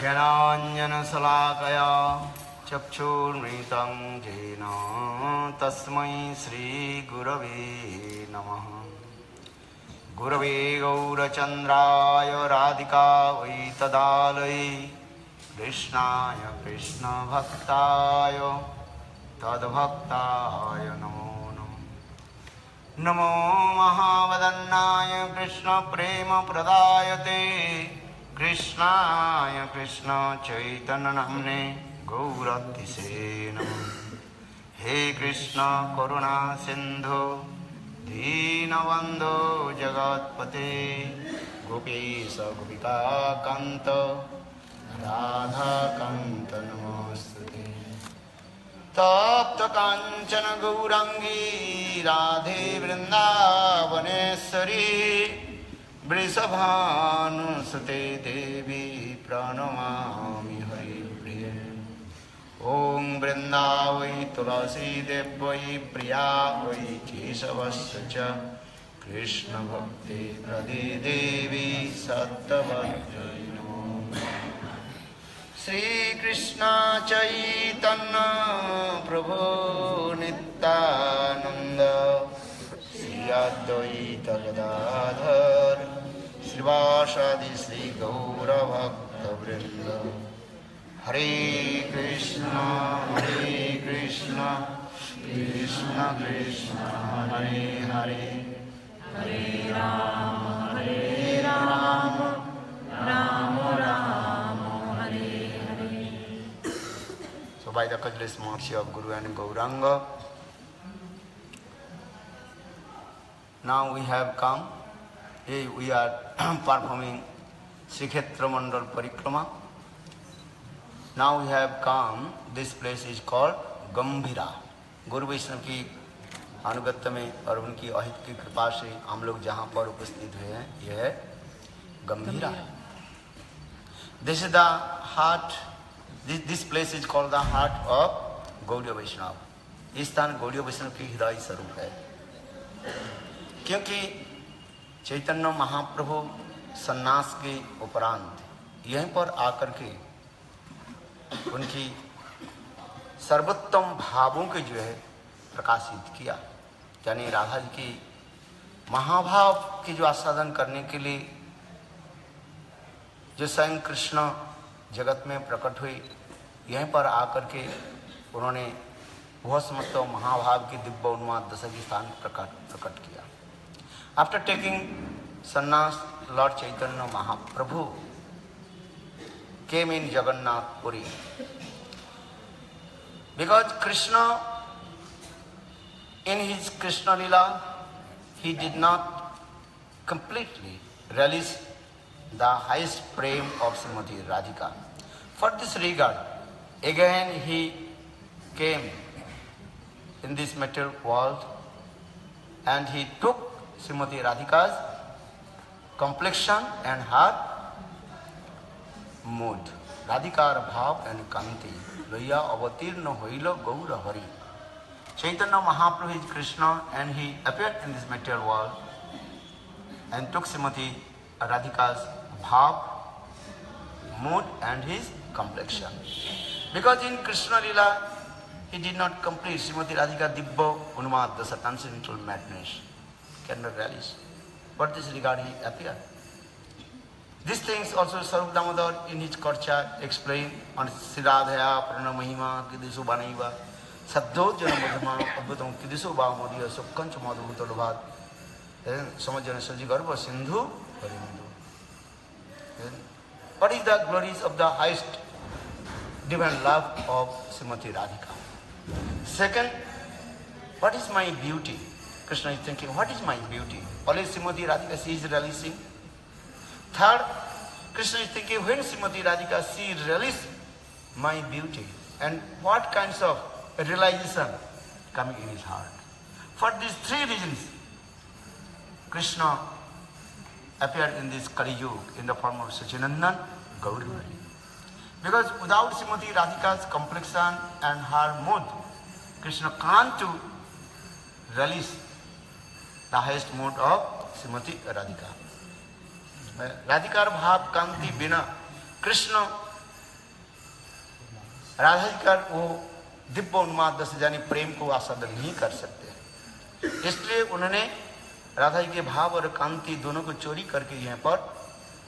ज्ञानाञ्जनशलाकया चक्षुर्मृतं येन तस्मै श्रीगुरवे नमः। गुरवे गौरचन्द्राय राधिकायै तदालये कृष्णाय कृष्णभक्ताय तद्भक्ताय नमो नमः। नमो महावदन्नाय कृष्णप्रेमप्रदायते कृष्णाय कृष्ण चैतन्यनाम्ने गौरतिसे नमः। हे कृष्ण करुणा सिन्धु दीनबन्धो जगत्पते गोपीश गोपिकान्त राधाकान्त नमोस्तुते। तप्त काञ्चन गौराङ्गी राधे वृन्दावनेश्वरी वृषभानुसुते देवी प्रणमामि हरिप्रिये। ॐ वृन्दावै तुलसी देवै प्रिया वै केशवस्य च कृष्णभक्ति प्रदे देवी सत्यवत्यै नमो नमः। श्रीकृष्ण चैतन्य प्रभु नित्यानन्द श्री अद्वैत गदाधर श्रीवासादि श्री गौरभक्तवृन्द। हरे Krishna Krishna Krishna Hare Hare Hare Ram Ram Ram Hare Hare. So by the causeless mercy of Guru and Gauranga, now we have come, we are performing Srikshetra Mandal Parikrama. Now we have come, this place is called गंभीरा। गुरु वैष्णव की अनुगत्य में और उनकी अहित की कृपा से हम लोग जहाँ पर उपस्थित हुए हैं यह है Gambhira. This is the heart, this place is called the heart of Gaudiya Vaishnava. इस स्थान गौड़ीय वैष्णव की हृदय स्वरूप है, क्योंकि चैतन्य महाप्रभु सन्यास के उपरांत यहीं पर आकर के उनकी सर्वोत्तम भावों के जो है प्रकाशित किया। यानी राधा जी की महाभाव की जो आस्वादन करने के लिए जो स्वयं कृष्ण जगत में प्रकट हुई, यहीं पर आकर के उन्होंने वह समस्त महाभाव की दिव्य उन्माद दशा की स्थान प्रकट किया। आफ्टर टेकिंग संन्यास, Lord Chaitanya Mahaprabhu came in Jagannath Puri. Because Krishna, in his Krishna Lila, he did not completely relish the highest prem of Srimati Radhika. For this regard, again he came in this material world and he took Srimati Radhika's complexion and her mood. Radhikar bhav and kanti loya avatirna hoilo gaura hari. Chaitanya Mahaprabhu is Krishna and he appeared in this material world and took Srimati Radhika's bhav, mood and his complexion. Because in Krishna Lila he did not complete Srimati Radhika Dibbo Unmad, the transcendental madness, cannot relish. But this regard he appeared. These things also Sarup Damodar in his Karcha explained on Siradhaya Prana Mahima Kidisu Banaiva Saddo Jana Madhama Abhutam Kidisu Bhamodiya Sukkancha Madhubhutalabhat Samajana Saji Garba Sindhu Parindu. What is the glories of the highest divine love of Srimati Radhika? Second, what is my beauty? Krishna is thinking, what is my beauty? Always Srimati Radhika she is releasing. Third, Krishna is thinking, when Srimati Radhika she realizes my beauty and what kinds of realization coming in his heart. For these three reasons, Krishna appeared in this Kali Yuga in the form of Sachinandan Gaurihari. Because without Srimati Radhika's complexion and her mood, Krishna can't to release the highest mood of Srimati Radhika. Radhikar Bhav Kanti Bina, Krishna Radha ji का वो दिव्य उन्माद दस यानी प्रेम को आस्वादन नहीं कर सकते, इसलिए उन्होंने राधा जी के भाव और कांति दोनों को चोरी करके यहाँ पर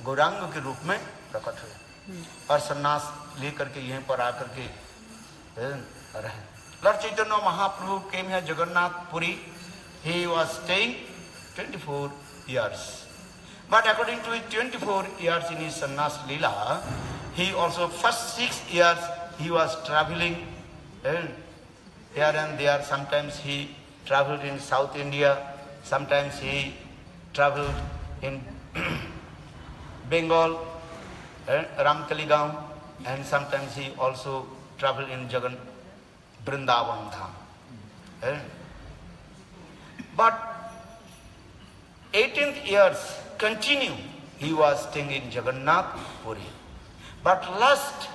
गौरांग के रूप में प्रकट हुए और सन्यास लेकर के यहीं पर आकर के रहे। Lord Chaitanya Mahaprabhu came here Jagannath Puri. He was staying 24 years. But according to his 24 years in his sannyas lila, he also first 6 years he was traveling here and there. Sometimes he traveled in South India, sometimes he traveled in Bengal, Ramkaligaon, and sometimes he also traveled in Vrindavan Dham. But 18th years continue he was staying in Jagannath Puri. But last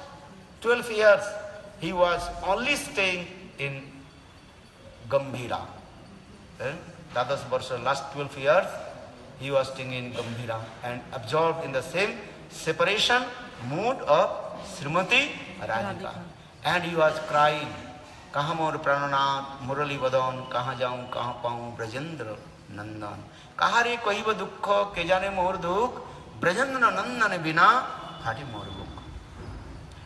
12 years he was only staying in Gambhira. Dadas Barsha, last 12 years he was staying in Gambhira and absorbed in the same separation mood of Srimati Radhika. And he was crying, Kaha mor prananath murali vadan, kaha jaun, kaha paun, Brajendra Nandan. Kaha re kohiba dukkha, ke jane mor dukh, Brajendra Nandan bina, hati mor dukh.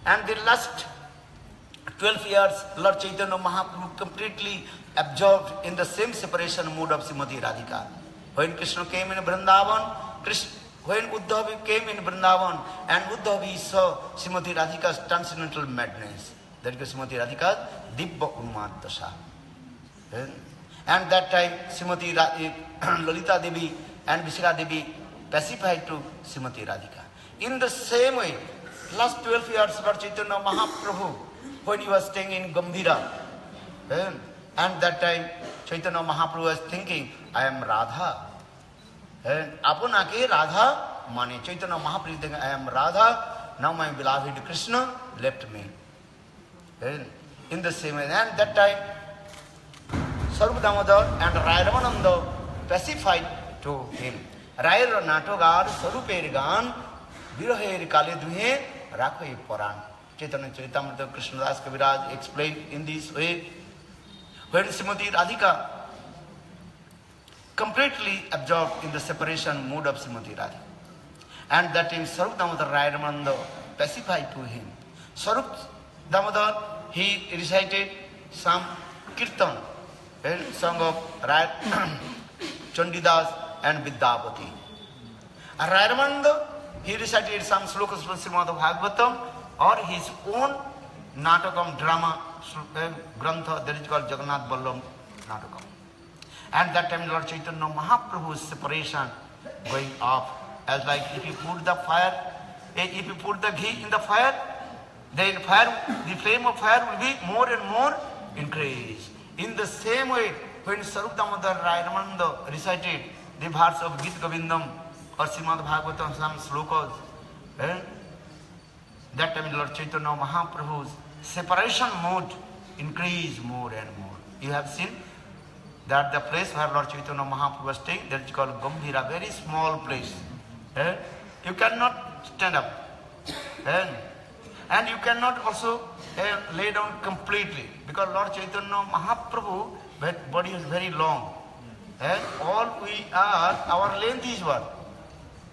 And the last 12 years, Lord Chaitanya Mahaprabhu completely absorbed in the same separation mood of Srimati Radhika. When Krishna came in Vrindavan, when Uddhavi came in Vrindavan, and Uddhavi saw Srimati Radhika's transcendental madness, that is Srimati Radhika's Dibba Unmad Dasha. And that time, Srimati Lalita Devi and Vishaka Devi pacified to Srimati Radhika. In the same way, last 12 years, Lord Chaitanya Mahaprabhu, when he was staying in Gambhira, and that time, Chaitanya Mahaprabhu was thinking, I am Radha. Upon Ake Radha, Mane Chaitanya Mahaprabhu thinking, I am Radha, now my beloved Krishna left me. In the same way, and that time, Sarup Damodar and Rai Ramananda pacified to him. Rai Natogar, Saruper Gan, Viroher Kale Duhe, Rakhoi Paran. Chaitanya Charitamrita Krishnadas Kaviraj explained in this way, when Srimati Radhika completely absorbed in the separation mood of Srimati Radhika. And that in Sarup Damodar Rai Ramananda pacified to him. Sarup Damodar, he recited some kirtan, song of Rai Chandidas and Vidyapati. And Rai Ramananda, he recited some slokas from Srimad Bhagavatam or his own natakam drama grantha that is called Jagannath Ballam Natakam. And that time Lord Chaitanya Mahaprabhu's separation going off, as like if you put the fire, if you put the ghee in the fire, then the flame of fire will be more and more increased. In the same way, when Sarup Damodar Rai Ramananda recited the verse of Gita Govindam or Srimad Bhagavatam, some slokas, that time Lord Chaitanya Mahaprabhu's separation mood increased more and more. You have seen that the place where Lord Chaitanya Mahaprabhu was staying, that is called Gambhira, very small place. You cannot stand up. And you cannot also lay down completely, because Lord Chaitanya Mahaprabhu, body is very long. All we are, our length is what?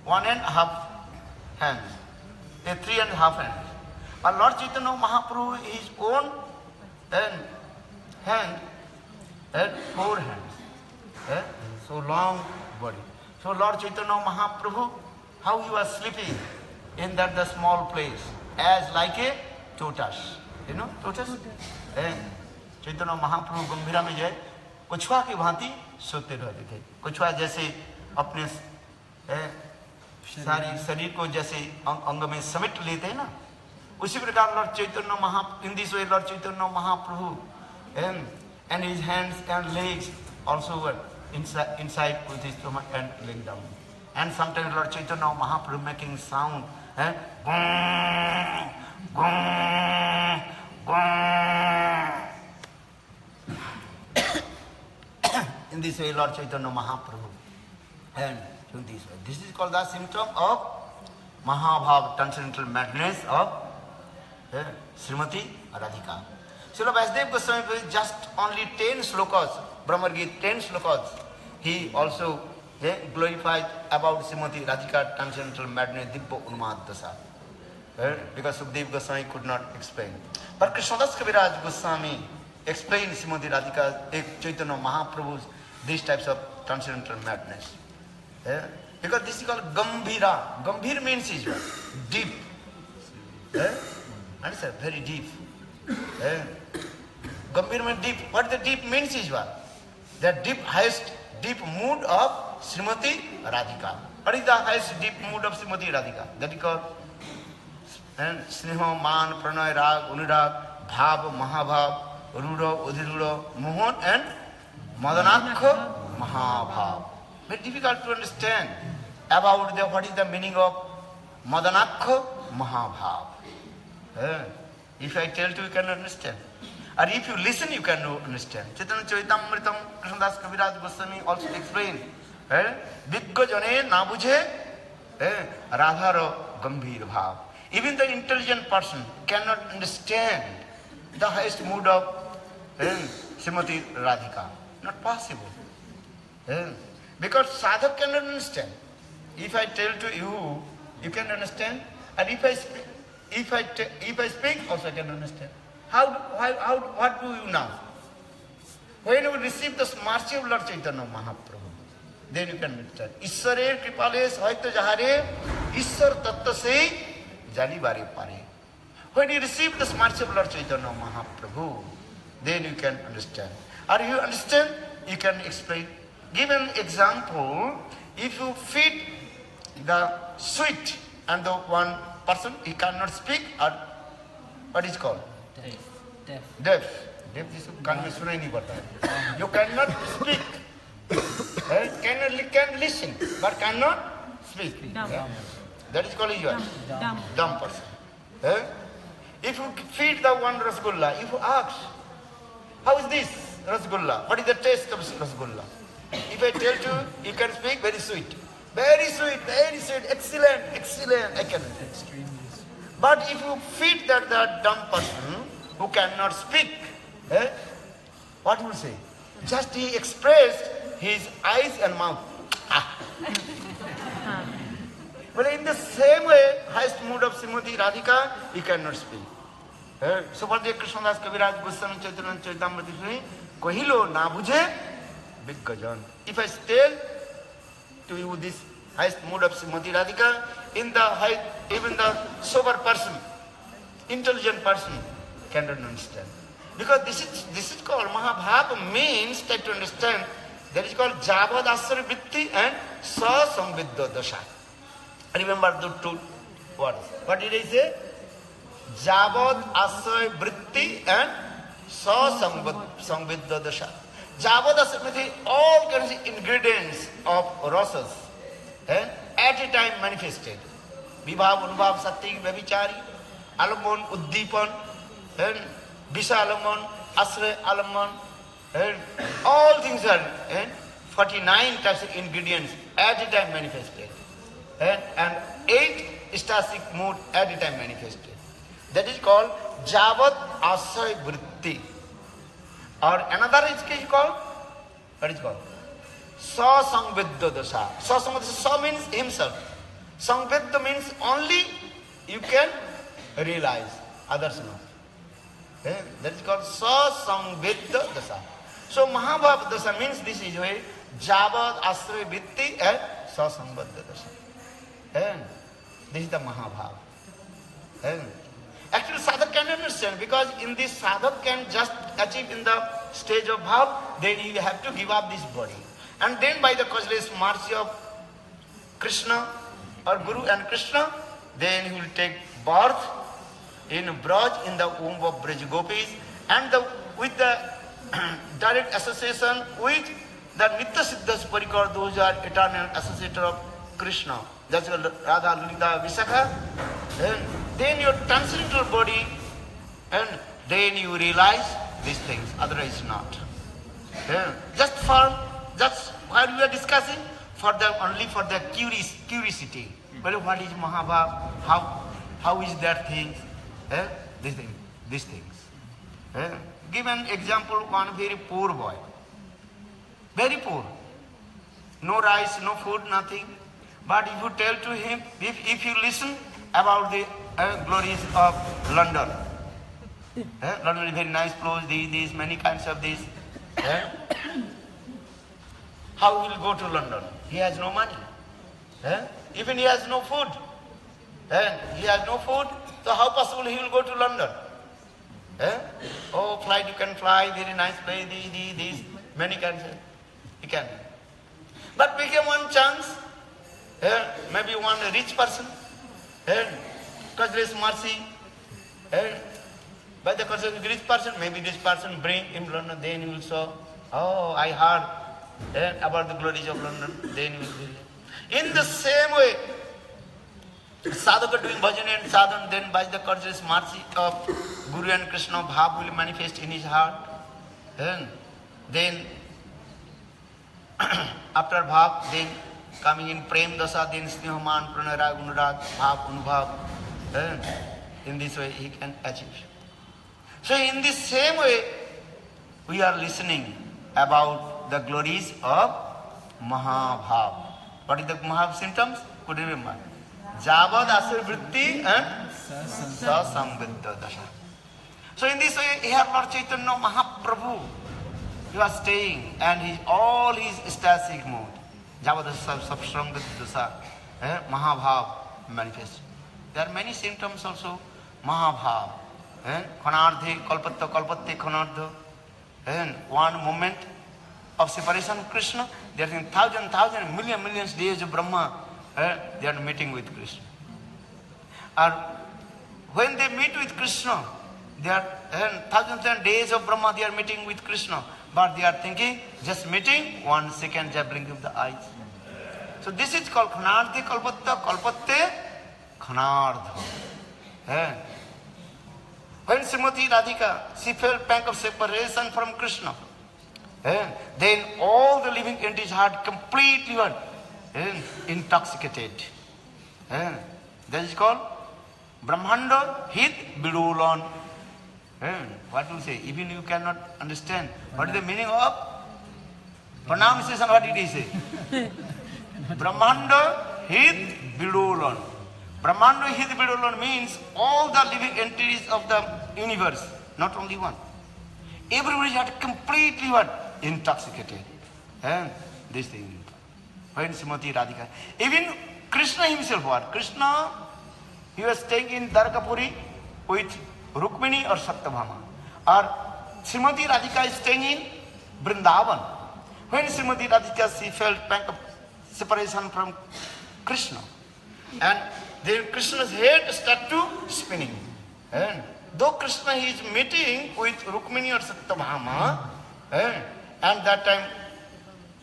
1.5 hands. 3.5 hands. But Lord Chaitanya Mahaprabhu, his own hand had 4 hands. So long body. So Lord Chaitanya Mahaprabhu, how he was sleeping in that the small place, as like a tortoise. You know tortoise? Chaitanya Mahaprabhu Gambhira में जाए, कछुआ की भांति सोते रहते थे. कछुआ जैसे अपने सारी शरीर को जैसे अंग में समेट लेते हैं ना, उसी प्रकार Lord Chaitanya Mahaprabhu, in this way Lord Chaitanya Mahaprabhu, and his hands and legs also were inside with his stomach and laying down. And sometimes Lord Chaitanya Mahaprabhu making sound, gong, gong, gong. In this way Lord Chaitanya Mahaprabhu, and in this way. This is called the symptom of Mahabhav, transcendental madness of Srimati Radhika. Srila Vasudev Goswami, just only 10 slokas, Brahma Gita, 10 slokas, he also glorified about Srimati Radhika transcendental madness, Dibbo Unmad Dasa. Because Sukdev Goswami could not explain. But Krishnadas Kaviraj Goswami explained Srimati Radhika, Chaitanya Mahaprabhu's, these types of transcendental madness. Because this is called Gambhira. Gambhir means is what? Deep. Understand? Very deep. Gambhir means deep. What the deep means is what? The deep, highest deep mood of Srimati Radhika. What is the highest deep mood of Srimati Radhika? That is called Sneha, Man, Pranay, Rag, Unirag, Bhav, Mahabhav, Ruda, Udhiruda, Mohan and Madanakha Mahabhav. Very difficult to understand about what is the meaning of Madanakha Mahabhav. If I tell you, you can understand. Or if you listen, you can understand. Chaitanya Charitamritam, Krishnadas Kaviraj Goswami also explained. Vigga jane na bujhe Radharo Gambhir Bhav. Even the intelligent person cannot understand the highest mood of Srimati Radhika. Not possible. Because sadhak cannot understand. If I tell to you, you can understand. And if I speak, also I can understand. What do you now? When you receive the mercy of Lord Chaitanya Mahaprabhu, then you can understand. Ishware kripale sahaita jahare, Ishwar tattva se jali bare pare. When you receive the mercy of Lord Chaitanya Mahaprabhu, then you can understand. Or you understand, you can explain. Give an example. If you feed the sweet and the one person, he cannot speak, or what is called? Deaf. Deaf. Deaf is can't be suna nahi pata. You cannot speak. Can listen, but cannot speak. That is called yours. Dumb person. If you feed the one rasgulla, if you ask, how is this rasgulla? What is the taste of rasgulla? If I tell you, you can speak, very sweet. Very sweet, excellent, I can. But if you feed that dumb person who cannot speak, what will say? Just he expressed his eyes and mouth. Well, in the same way, highest mood of Srimati Radhika, he cannot speak. So for the Krishnadas Kaviraj Goswami Chaitanya Charitamrita, Kohilo na bujhe Viggajan. If I tell to you this highest mood of Srimati Radhika, even the sober person, intelligent person cannot understand. Because this is called Mahabhava, means that to understand, that is called Javad Asra Vritti and Sa Samvidya Dasha. Remember the two words. What did I say? Javad Asra Vritti and Sa Samvidya Dasha. Javad Asra Vritti, all kinds of ingredients of rasas, at a time manifested. Vibhav, Anubhav, Satyik, Vyabhichari, Alamon, Uddipan, Bisa Alamon, Asra Alamon, all things are 49 types of ingredients at a time manifested. And 8 stasic mood at a time manifested. That is called Javad Asay Vritti. Or another is called, what is called? Sa Samvidya Dasha. Sa Samvidya Dasha, Sa means himself. Samvidya means only you can realize, others not. That is called Sa Samvidya Dasha. So Mahabhava Dasha means this is where Javad Asray Vritti and Sa Samvidya Dasha. This is the Mahabhava. Actually sadhak can understand, because in this sadhak can just achieve in the stage of bhav, then you have to give up this body. And then by the causeless mercy of Krishna or Guru and Krishna, then he will take birth in Braj, in the womb of Braj Gopis, and with the direct association with the Nitya Siddhas Parikar, those are eternal associated of Krishna. That's called Radha, Lalita, Visakha. Then your transcendental body, and then you realize these things, otherwise not. Just while we are discussing, only for the curiosity. Well, what is Mahabhava? How is that thing? This thing. these things. Give an example, one very poor boy. Very poor. No rice, no food, nothing. But if you tell to him, if you listen about the glories of London, London is very nice place, these many kinds of these. How he will go to London? He has no money. Even he has no food. He has no food, so how possible he will go to London? Oh, flight you can fly, very nice place, these many kinds of, you can. But became one chance, maybe one rich person, because there is mercy, by the cause of the rich person, maybe this person bring him London, then he will saw, oh, I heard about the glories of London, then he will be. In the same way, sadhaka doing bhajan and sadhan, then by the courteous mercy of Guru and Krishna, bhav will manifest in his heart. Then after bhav, then coming in prem dasa, then snehaman, pranarag, unurag, bhav, unubhav. In this way he can achieve. So in this same way, we are listening about the glories of Mahabhav. What is the Mahabhav symptoms? Could you remember? Javad asur vritti and sasamviddha dasha. So in this way, here Lord Chaitanya Mahaprabhu, he was staying and all his ecstatic mood. Javad asur sasamviddha dasha, Mahabhav manifest. There are many symptoms also, Mahabhav. Khanardhe, kalpatta, kalpatte, khanardha. One moment of separation of Krishna, there are in thousand, millions days of Brahma, they are meeting with Krishna. And when they meet with Krishna, they are thousands days of Brahma, they are meeting with Krishna. But they are thinking, just meeting, 1 second, just blinking of the eyes. So this is called Khanardhe, kalpatta, kalpatte, khanardha. When Srimati Radhika, she felt pang of separation from Krishna, then all the living entities had completely intoxicated. That is called Brahmanda Hit Bidulan. What do you say? Even you cannot understand. What is the meaning of pronunciation? What did he say? Brahmanda Hit Bidulan. Brahmanda Hit Bidulan means all the living entities of the universe, not only one. Everybody had completely intoxicated. This thing. When Srimati Radhika. Even Krishna himself what? Krishna, he was staying in Dwarkapuri with Rukmini or Satyabhama. Or Srimati Radhika is staying in Vrindavan. When Srimati Radhika, she felt pang of separation from Krishna. And then Krishna's head started to spinning. And though Krishna is meeting with Rukmini or Satyabhama, and that time,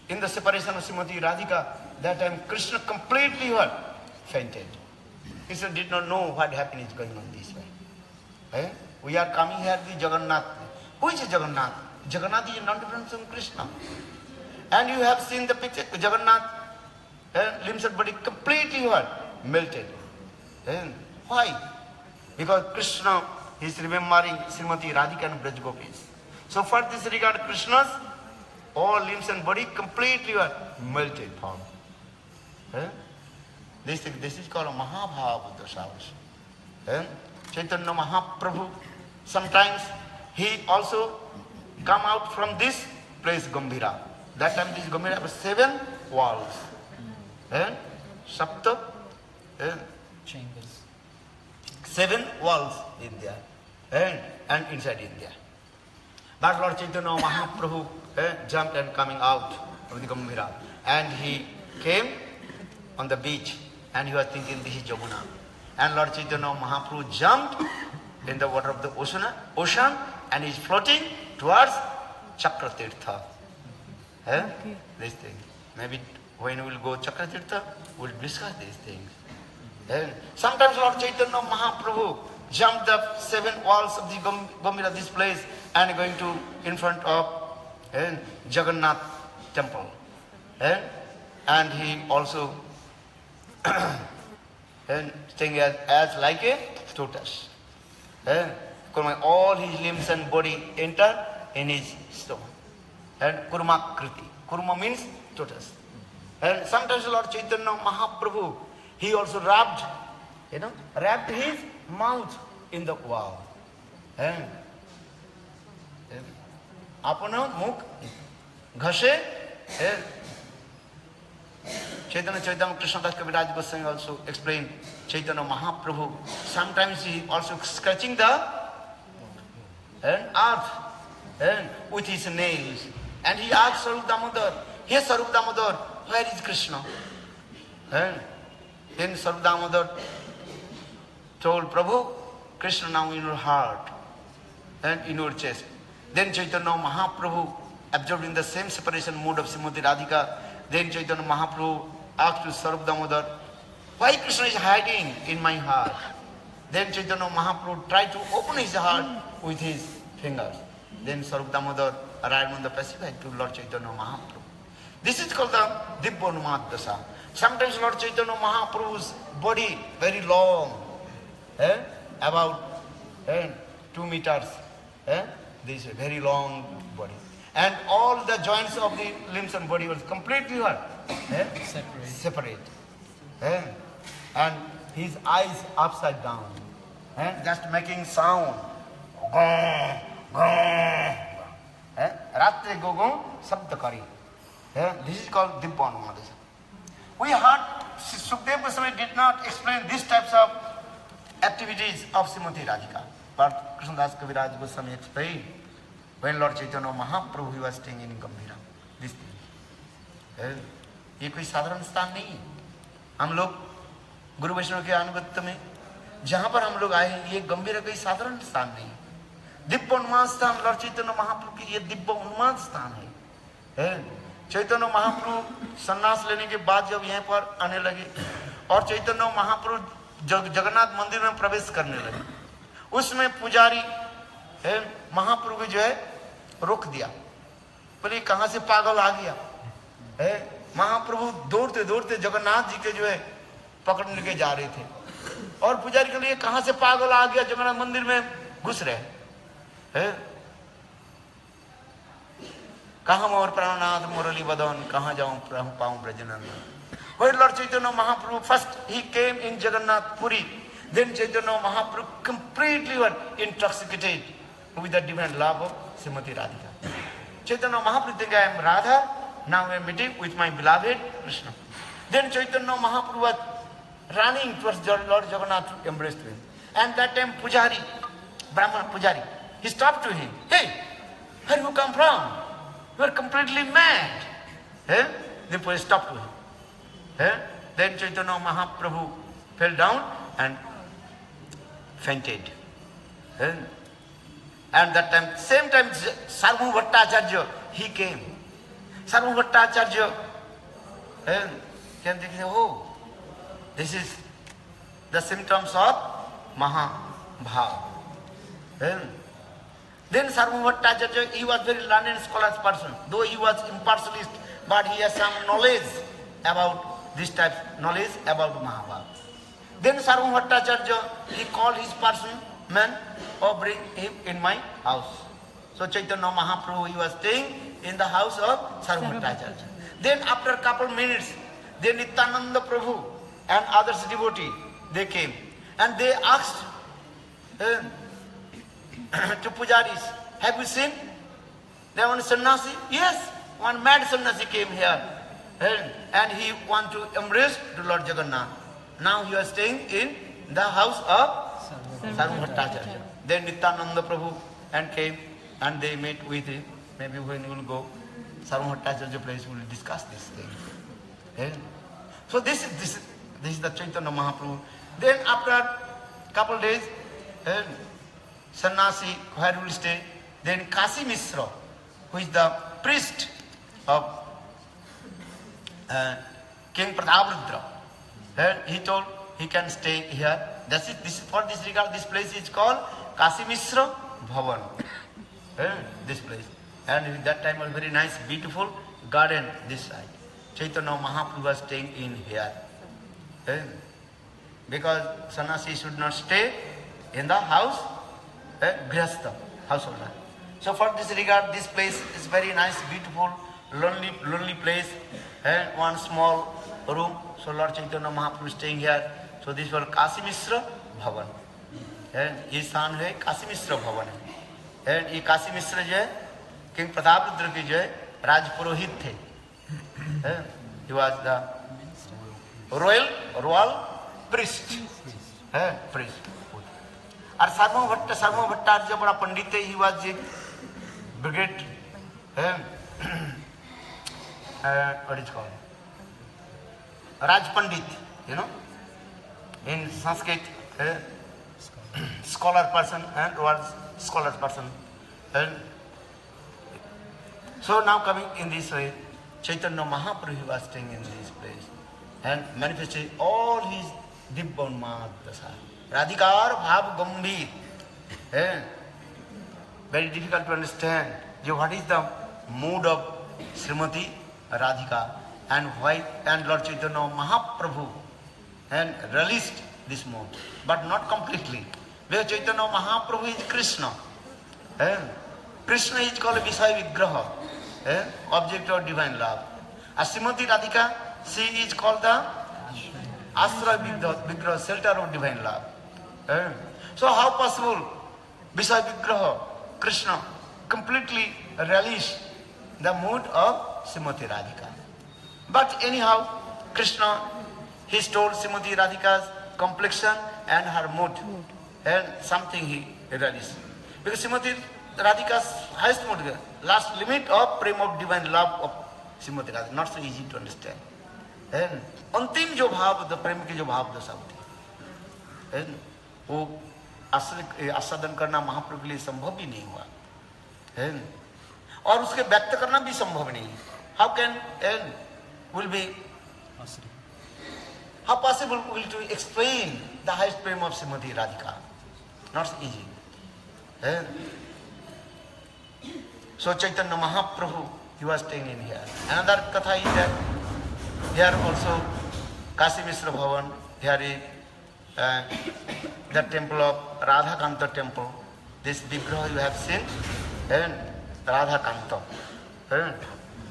in the separation of Srimati Radhika, that time Krishna completely fainted. Krishna did not know what happened is going on this way. We are coming here to Jagannath. Who is Jagannath? Jagannath is not different from Krishna. And you have seen the picture, Jagannath, limbs and body completely melted. Why? Because Krishna is remembering Srimati Radhika and Braj Gopis. So for this regard, Krishna's all limbs and body completely melted form. This is called a Mahabhava Dashavas. Chaitanya Mahaprabhu, sometimes he also come out from this place Gambhira. That time this Gambhira was 7 walls. Sapta chambers. 7 walls in there. And inside India. But Lord Chaitanya Mahaprabhu jumped and coming out of the Gambhira. And he came on the beach and he was thinking this is Jamuna. And Lord Chaitanya Mahaprabhu jumped in the water of the ocean and is floating towards Chakratirtha. This thing. Maybe when we will go Chakratirtha, we will discuss these things. Sometimes Lord Chaitanya Mahaprabhu jumped the 7 walls of the Gambhira, this place, and going to in front of Jagannath temple. And he also staying as like a tortoise. all his limbs and body enter in his stomach. And kurma kriti. Kurma means lotus. And sometimes Lord Chaitanya Mahaprabhu, he also wrapped his mouth in the wow. And apana mukh ghase. Chaitanya Krishna Das Kaviraj Goswami also explained Chaitanya Mahaprabhu. Sometimes he also scratching the earth with his nails. And he asked Sarup Damodar, "Hey Sarup Damodar, where is Krishna?" And then Sarup Damodar told Prabhu, "Krishna now in your heart and in your chest." Then Chaitanya Mahaprabhu, absorbed in the same separation mode of Srimati Radhika, then Chaitanya Mahaprabhu asked to Sarup Damodar, "Why Krishna is hiding in my heart?" Then Chaitanya Mahaprabhu tried to open his heart with his fingers. Then Sarup Damodar arrived on the Pacific to Lord Chaitanya Mahaprabhu. This is called the Dibbonumad Dasa. Sometimes Lord Chaitanya Mahaprabhu's body very long, about 2 meters. This very long body. And all the joints of the limbs and body was completely separate. And his eyes upside down. Just making sound. Ratre gogo sabda kari. This is called Dibbonumad Dasa. We heard Sukadeva Goswami did not explain these types of activities of Srimati Radhika. But Krishnadas Kaviraj Goswami explained when Lord Chaitanya Mahaprabhu he was staying in Gambhira. This thing. ये कोई साधारण स्थान नहीं है. हम लोग गुरु वैष्णव के अनुगत्य में जहाँ पर हम लोग आए हैं, ये गंभीर कोई साधारण स्थान नहीं है. दिव्य उन्माद स्थान लॉर्ड चैतन्य महाप्रभु की ये दिव्य उन्माद स्थान है. चैतन्य महाप्रभु सन्यास लेने के बाद जब यहाँ पर आने लगे और चैतन्य महाप्रभु जगन्नाथ मंदिर में प्रवेश करने लगे, उसमें पुजारी महाप्रभु जो है रोक दिया. बोले कहाँ से पागल आ गया. महाप्रभु दौड़ते दौड़ते जगन्नाथ जी के जो है पकड़ने के जा रहे थे और पुजारी के लिए कहाँ से पागल आ गया, जगन्नाथ मंदिर में घुस रहे. कहाँ मोर प्राणनाथ मुरली बदन, कहाँ जाऊं पाऊं Brajnandan. When Lord Chaitanya Mahaprabhu first he came in Jagannath Puri, then Chaitanya Mahaprabhu completely were intoxicated with the divine love of Srimati Radhika. Chaitanya Mahaprabhu think I am Radha, now I am meeting with my beloved Krishna. Then Chaitanya Mahaprabhu was running towards Lord Jagannath to embrace him. And that time Pujari, Brahman Pujari, he stopped to him. "Hey, where you come from? You are completely mad." Then Pujari stopped to him. Then Chaitanya Mahaprabhu fell down and fainted. And that time, same time, Sarvabhauma Bhattacharya, he came. Sarvabhauma Bhattacharya came thinking, "Oh, this is the symptoms of Mahabhava." Then Sarvabhauma Bhattacharya, he was very learned scholar's person, though he was impartialist, but he has some knowledge about this type, knowledge about Mahabhava. Then Sarvabhauma Bhattacharya, he called his man, or bring him in my house. So Chaitanya Mahaprabhu, he was staying in the house of Sarvabhauma Bhattacharya. Then after a couple minutes, then Nityananda Prabhu and others devotee, they came. And they asked to pujaris, "Have you seen? There one sannyasi?" "Yes, one mad sannyasi came here. And he want to embrace the Lord Jagannath. Now he was staying in the house of Sarvabhauma Bhattacharya." Then Nityananda Prabhu and came and they met with him. Maybe when you will go Sarvabhauma Bhattacharya place, we will discuss this thing. So this is the Chaitanya Mahaprabhu. Then after a couple days, sannyasi where will stay? Then Kasi Misra, who is the priest of King Prataprudra, he told he can stay here. This is for this regard, this place is called Kasi Misra Bhavan. This place. And at that time was very nice, beautiful garden this side. Chaitanya Mahaprabhu was staying in here. Because sannyasi should not stay in the house Grihastha, householder. So for this regard, this place is very nice, beautiful, lonely place, and one small room. So Lord Chaitanya Mahaprabhu is staying here. So this was Kasi Mishra Bhavan. And ये स्थान है काशी मिश्र भवन है. And ये काशी मिश्र जो है king Pratap Rudra के जो है राजपुरोहित थे. He was the royal priest. Priest. और सार्वभौम भट्टाचार्य जो बड़ा पंडित है, he was a brigade, what is called, Raj Pandit, you know, in Sanskrit, scholar person, and was scholar person. And so now coming in this way, Chaitanya Mahaprabhu was staying in this place and manifesting all his Dibbon Dasa. Radhikar Bhav Gambhir. Very difficult to understand what is the mood of Srimati Radhika and why, and Lord Chaitanya Mahaprabhu and released this mood, but not completely. Because Chaitanya Mahaprabhu is Krishna. Krishna is called Visaya Vigraha, object of divine love. As Srimati Radhika, she is called the Asra Vigraha, shelter of divine love. So how possible Visaya Vigraha, Krishna, completely relish the mood of Srimati Radhika? But anyhow, Krishna, he stole Srimati Radhika's complexion and her mood, and something he relished. Because Srimati Radhika's highest mood, last limit of prem of divine love of Srimati Radhika, not so easy to understand. And अंतिम जो भाव, the प्रेम की जो भाव दशा होती है, वो आस्वादन करना महाप्रभु के लिए संभव भी नहीं हुआ, और उसके व्यक्त करना भी संभव नहीं. How can will be how possible will to explain the highest prem of Srimati Radhika? Not so easy. So Chaitanya Mahaprabhu, he was staying in here. Another katha is that here also Kasi Mishra Bhavan, here is the temple of Radha Kanta temple. This Vigraha you have seen, and Radha Kanta.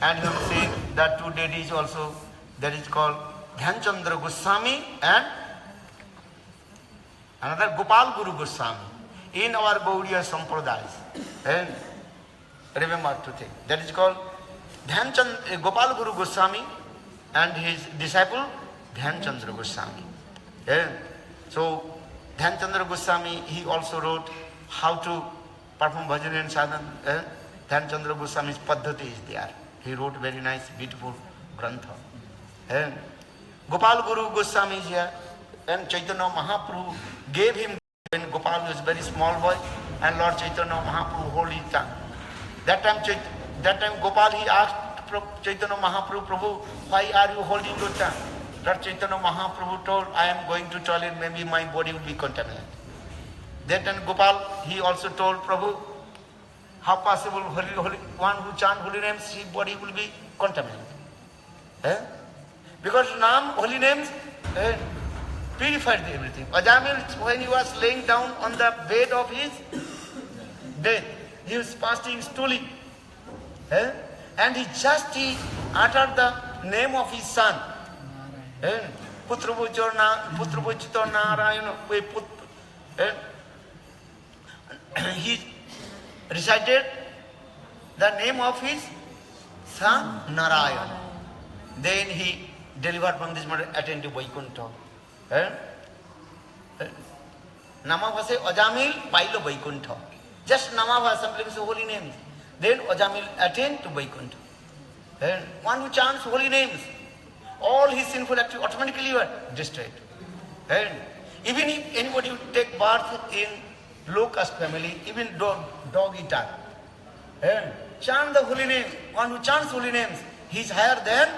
And you have seen that two deities also, that is called Dhyanchandra Goswami and another Gopal Guru Goswami. In our Gaudiya Sampradayas, and remember to think, that is called Gopal Guru Goswami and his disciple Dhyanchandra Goswami. So Dhyanchandra Goswami, he also wrote how to perform bhajan and sadhan. Dhyanchandra Goswami's paddhati is there. He wrote very nice, beautiful grantha. Gopal Guru Goswami is here, and Chaitanya Mahaprabhu gave him when Gopal was a very small boy, and Lord Chaitanya Mahaprabhu hold his tongue. That time Gopal, he asked Chaitanya Mahaprabhu, Prabhu, why are you holding your tongue? Lord Chaitanya Mahaprabhu told, I am going to toilet, maybe my body will be contaminated. That time Gopal, he also told Prabhu, how possible one who chant holy names, his body will be contaminated. Because Nam, holy names, purified everything. Ajamil, when he was laying down on the bed of his death, he was fasting, stooling. And he uttered the name of his son. Putrabhuchito Narayana. He recited the name of his son Narayana. Then he delivered from this matter, attained to Vaikuntha. Namavase Ajamil Pailo Vaikuntha. Just Namava, simply holy names. Then Ajamil attained to Vaikuntha. One who chants holy names, all his sinful actions automatically were destroyed. Even if anybody would take birth in low caste family, even dog eater, chant the holy name. One who chants holy names, he is higher than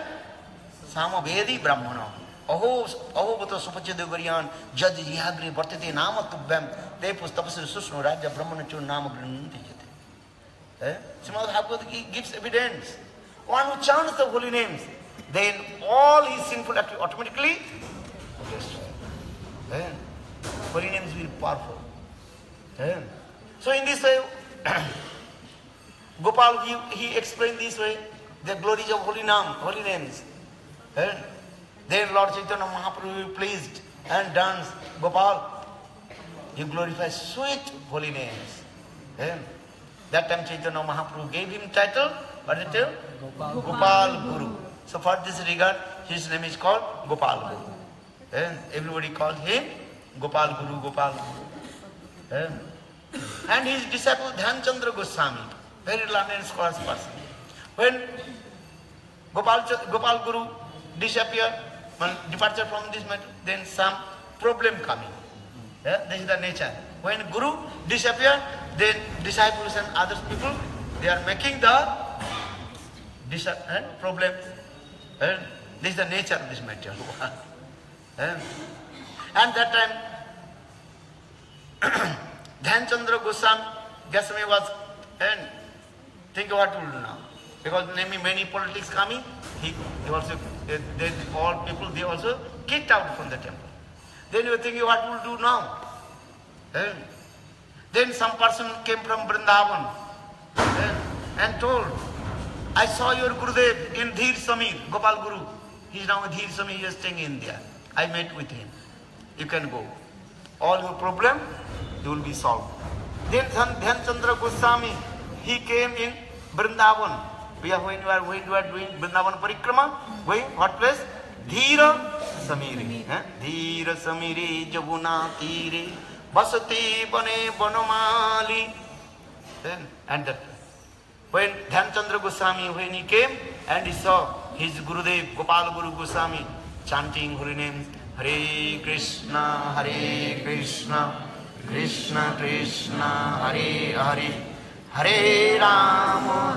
Samavedi Brahmana. Aho Bhato Supachedogariyan, Judge Yagri, Bhartati Nama Tubbam, Te Pustapas Susno Raja Brahmana Chur Nama Granunti. Srimad Bhagavad gives evidence. One who chants the holy names, then all his sinful actions automatically destroyed. Holy names will be powerful. So in this way, Gopal, he explained this way, the glories of holy names. And then Lord Chaitanya Mahaprabhu pleased and danced. Gopal, you glorify sweet holy names. And that time Chaitanya Mahaprabhu gave him title, what is it? Gopal Guru. So for this regard, his name is called Gopal Guru. And everybody called him Gopal Guru, Gopal Guru. And his disciple Dhyanchandra Goswami, very learned scholar's person. When Gopal Guru disappeared, departure from this matter, then some problem coming. This is the nature. When Guru disappeared, then disciples and other people, they are making the problem. And this is the nature of this matter. And that time, Dhyanchandra Goswami was think what to do now. Because many politics coming, he also, then all people, they also kicked out from the temple. Then you are thinking what will do now. Then some person came from Vrindavan and told, I saw your Gurudev in Dhir Samir, Gopal Guru. He is now in Dhir Samir, he is staying in India. I met with him. You can go. All your problem, they will be solved. Then Dhyanchandra Goswami, he came in Vrindavan. When you are doing Vrindavan Parikrama, going what place? Dhira Samiri. Dhira Samiri Jabuna Tire Basati Bane Banamali. And that when Dhyanchandra Goswami, when he came and he saw his Gurudev Gopal Guru Goswami chanting holy names, Hare Krishna, Krishna Krishna, Hare Hare, Hare Rama,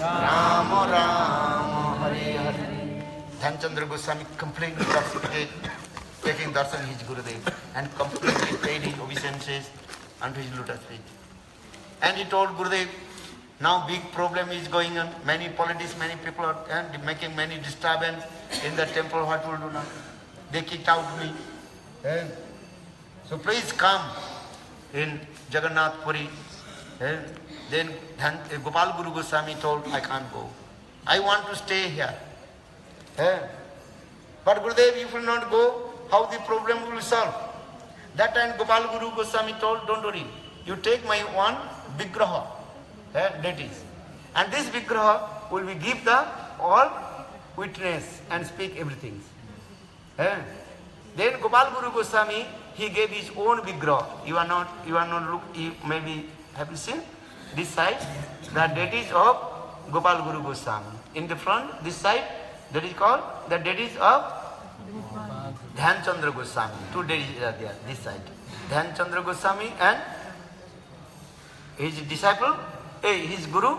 Rama Rama, Hare Hare. Dhyanchandra Goswami completely intoxicated, taking darshan his Gurudev and completely paid his obeisances unto his lotus feet. And he told Gurudev, now big problem is going on. Many politics, many people are making many disturbance in the temple. What will do now? They kicked out me. So please come in Jagannath Puri. Then Gopal Guru Goswami told, I can't go. I want to stay here. But Gurudev, if you will not go, how the problem will solve? That time Gopal Guru Goswami told, don't worry. You take my one Vigraha, deities. And this Vigraha will be give the all witness and speak everything. Then Gopal Guru Goswami, he gave his own Vigraha. You are not look, maybe have you seen? This side, the deities of Gopal Guru Goswami. In the front, this side, that is called the deities of Dhyanchandra Goswami. Two deities are there, this side. Dhyanchandra Goswami and his disciple, his Guru,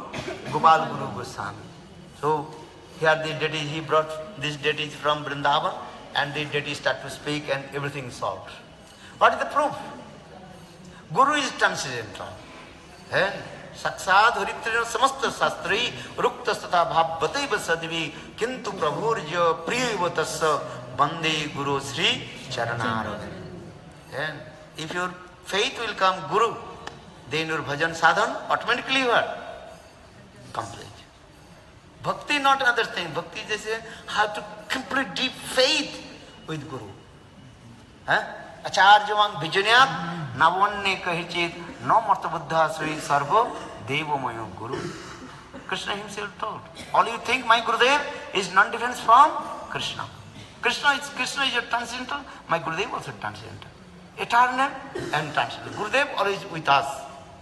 Gopal Guru Goswami. So here the deities, he brought these deities from Vrindavan and the deities start to speak and everything is solved. What is the proof? Guru is transcendental. Saksad Haritrina Samasta Sastri Rukta Sata Bhavataiva Sadvi Kintu Prabhurja Priyavatasa Bande Guru Sri Charanara. And if your faith will come Guru, then your bhajan sadhan automatically what? Complete. Bhakti not another thing. Bhakti is just have to complete deep faith with Guru. Acharyavan Vijanyat Navanne Kahichit No Marta Buddha Sri Sarva Devamayo Guru. Krishna himself told. All you think my Gurudev is non-different from Krishna. Krishna is your transcendental, my Gurudev also transcendental. Eternal and transcendental. Gurudev always with us.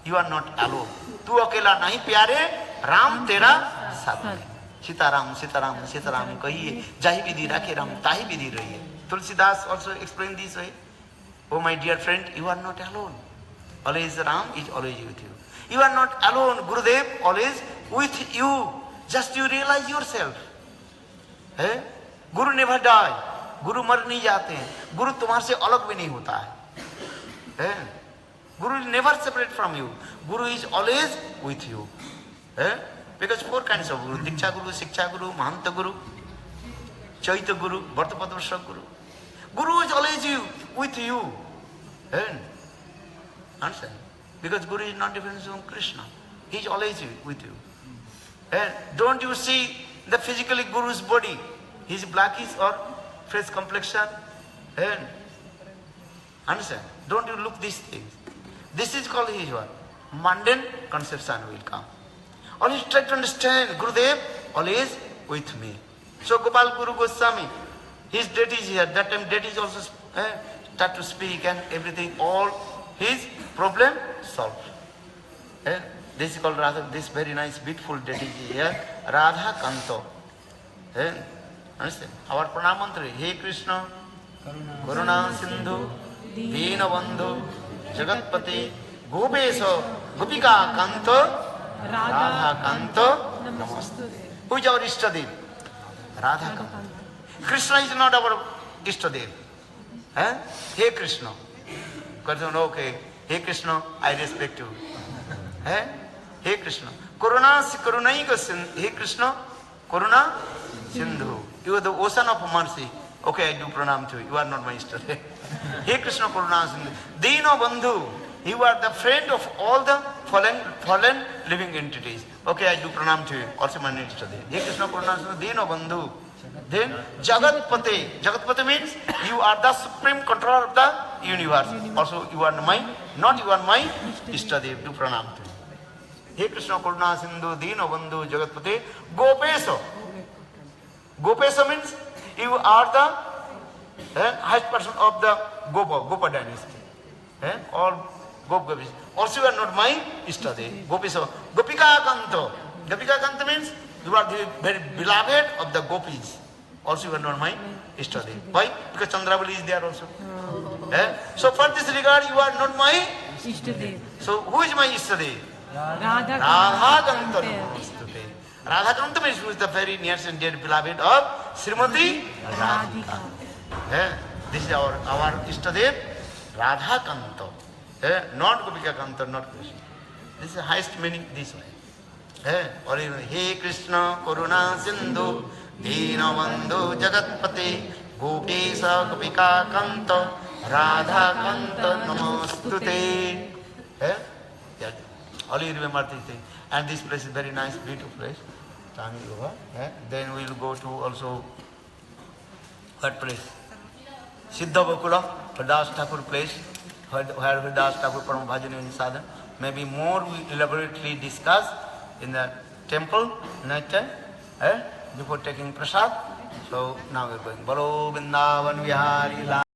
You are not alone. Tu akela nahi pyare, Ram tera साथ. Sitaram, Sitaram, Sitaram kahiye. Jahi vidhi rakhe Ram, tahi vidhi rahiye. Tulsidas also explained this way. Oh my dear friend, you are not alone. Always Ram is always with you. You are not alone. Gurudev always with you. Just you realize yourself. Guru never die. Guru मर नहीं जाते हैं. Guru तुम्हारे से अलग भी नहीं होता है. Guru is never separate from you. Guru is always with you. Because four kinds of Guru. Diksha Guru, Shiksha Guru, Mahanta Guru, Chaita Guru, Bhartapadvarsha Guru. Guru is always with you. Understand? Because Guru is not different from Krishna. He is always with you. Don't you see the physically Guru's body? His blackish or fresh complexion? Understand? Don't you look these things? This is called his what? Mundane conception will come. Always try to understand, Gurudev always with me. So Gopal Guru Goswami, his deity is here. That time deity is also start to speak and everything, all his problem solved. This is called Radha, this very nice, beautiful deity here, Radha Kanto. Understand? Our pranam mantra, Hey Krishna, Karuna Sindhu, Dina Bandhu, Jagatpati, Gopeso, Gopika Kanto, Radha Kanto, Namaste. Who is our Ishtadev? Radha Kanto. Krishna is not our Ishtadev. Hey Krishna. Okay, Hey Krishna, I respect you. Hey Krishna. Karunai Sindhu. Hey Krishna, Karuna Sindhu. You are the ocean of mercy. Okay, I do pranam to you. You are not my Ishtadev. Hey Krishna, Karuna Sindhu. Dino Bandhu. You are the friend of all the fallen living entities. Okay, I do pranam to you. Also my Ishtadev. Hey Krishna, Karuna Sindhu. Dino Bandhu. Then Jagatpate. Jagatpate means you are the supreme controller of the universe. Also you are my, not you are my Ishtadev. Do pranam to you. Hey Krishna Karuna Sindhu Dino Bandhu Jagatpate Gopeso. Gopeso means you are the highest person of the Gopa dynasty. All Gopis. Also you are not my Ishtadev. Gopeso. Gopika Kanto. Gopika Kanto means you are the very beloved of the Gopis. Also you are not my Ishtadev. Why? Because Chandravali is there also. So for this regard you are not my Ishtadev. So who is my Ishtadev? Radha Radha Kanta. Radha Kanta means who is the very nearest and dear beloved of Srimati Radhika. This is our Ishtadev, Radha Kanta. Not Gopika Kanta, not Krishna. This is the highest meaning this way. Or even Hey Krishna Karuna Sindhu Dina Bandhu Jagatpate Gopesa Gopika Kanta Radha Kanta Namastute. All you remember this thing. And this place is very nice, beautiful place. Then we will go to also what place? Siddha Bakula, Haridas Thakur place, where Haridas Thakur Param Bhajana and Sadhana. Maybe more we elaborately discuss in the temple night time before taking prasad. So now we are going. Balo Vrindavan Vihari.